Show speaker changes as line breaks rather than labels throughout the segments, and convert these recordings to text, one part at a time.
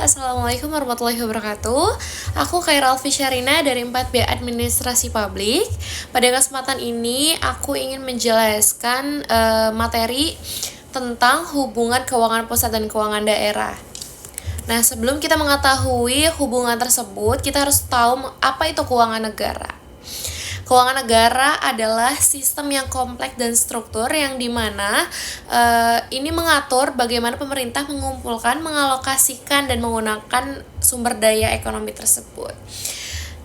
Assalamualaikum warahmatullahi wabarakatuh. Aku Khairal Fisyarina dari 4B Administrasi Publik. Pada kesempatan ini aku ingin menjelaskan materi tentang hubungan keuangan pusat dan keuangan daerah. Nah, sebelum kita mengetahui hubungan tersebut, kita harus tahu apa itu keuangan negara. Keuangan negara adalah sistem yang kompleks dan struktur yang dimana ini mengatur bagaimana pemerintah mengumpulkan, mengalokasikan, dan menggunakan sumber daya ekonomi tersebut.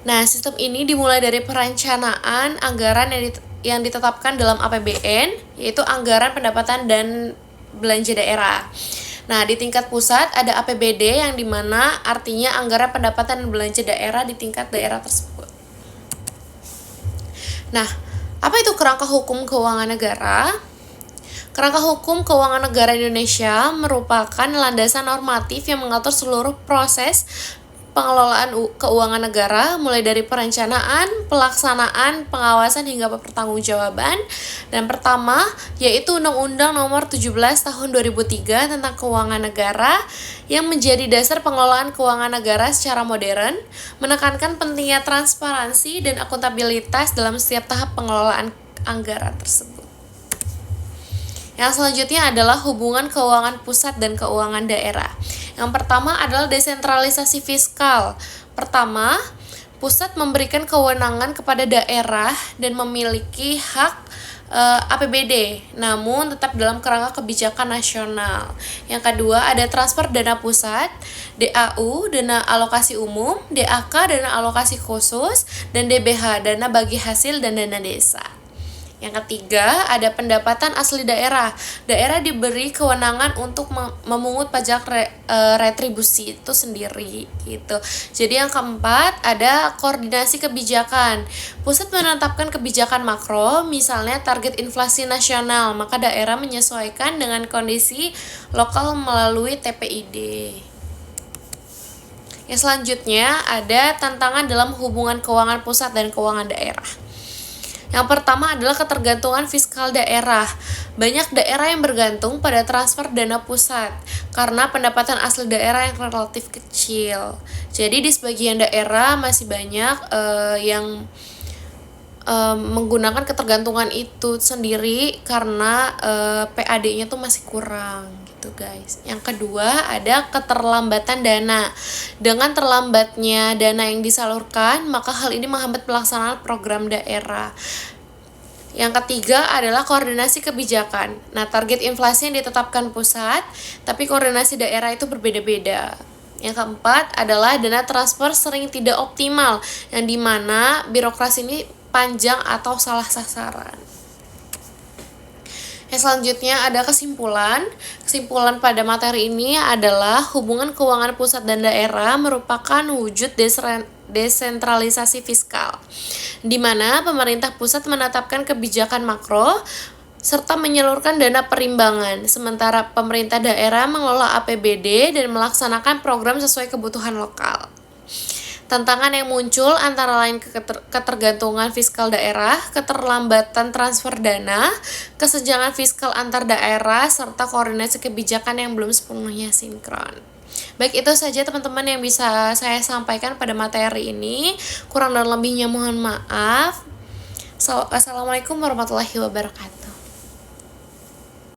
Nah, sistem ini dimulai dari perencanaan anggaran yang ditetapkan dalam APBN, yaitu anggaran pendapatan dan belanja daerah. Nah, di tingkat pusat ada APBD yang dimana artinya anggaran pendapatan dan belanja daerah di tingkat daerah tersebut. Nah, apa itu kerangka hukum keuangan negara? Kerangka hukum keuangan negara Indonesia merupakan landasan normatif yang mengatur seluruh proses pengelolaan keuangan negara, mulai dari perencanaan, pelaksanaan, pengawasan hingga pertanggungjawaban. Dan pertama, yaitu Undang-Undang Nomor 17 Tahun 2003 tentang Keuangan Negara yang menjadi dasar pengelolaan keuangan negara secara modern, menekankan pentingnya transparansi dan akuntabilitas dalam setiap tahap pengelolaan anggaran tersebut. Yang selanjutnya adalah hubungan keuangan pusat dan keuangan daerah. Yang pertama adalah desentralisasi fiskal. Pertama, pusat memberikan kewenangan kepada daerah dan memiliki hak APBD, namun tetap dalam kerangka kebijakan nasional. Yang kedua ada transfer dana pusat, DAU, dana alokasi umum, DAK, dana alokasi khusus, dan DBH, dana bagi hasil dan dana desa. Yang ketiga, ada pendapatan asli daerah. Daerah diberi kewenangan untuk memungut pajak retribusi itu sendiri gitu. Jadi yang keempat, ada koordinasi kebijakan. Pusat menetapkan kebijakan makro, misalnya target inflasi nasional, maka daerah menyesuaikan dengan kondisi lokal melalui TPID. Yang selanjutnya, ada tantangan dalam hubungan keuangan pusat dan keuangan daerah. Yang pertama adalah ketergantungan fiskal daerah. Banyak daerah yang bergantung pada transfer dana pusat karena pendapatan asli daerah yang relatif kecil. Jadi di sebagian daerah masih banyak yang menggunakan ketergantungan itu sendiri karena PAD-nya tuh masih kurang gitu guys. Yang kedua ada keterlambatan dana. Dengan terlambatnya dana yang disalurkan, maka hal ini menghambat pelaksanaan program daerah. Yang ketiga adalah koordinasi kebijakan. Nah, target inflasi yang ditetapkan pusat, tapi koordinasi daerah itu berbeda-beda. Yang keempat adalah dana transfer sering tidak optimal, yang dimana birokrasi ini panjang atau salah sasaran. Yang selanjutnya ada kesimpulan. Kesimpulan pada materi ini adalah hubungan keuangan pusat dan daerah merupakan wujud desentralisasi fiskal, di mana pemerintah pusat menetapkan kebijakan makro serta menyalurkan dana perimbangan, sementara pemerintah daerah mengelola APBD dan melaksanakan program sesuai kebutuhan lokal. Tantangan yang muncul antara lain ketergantungan fiskal daerah, keterlambatan transfer dana, kesenjangan fiskal antar daerah, serta koordinasi kebijakan yang belum sepenuhnya sinkron. Baik, itu saja teman-teman yang bisa saya sampaikan pada materi ini. Kurang dan lebihnya mohon maaf. Assalamualaikum warahmatullahi wabarakatuh.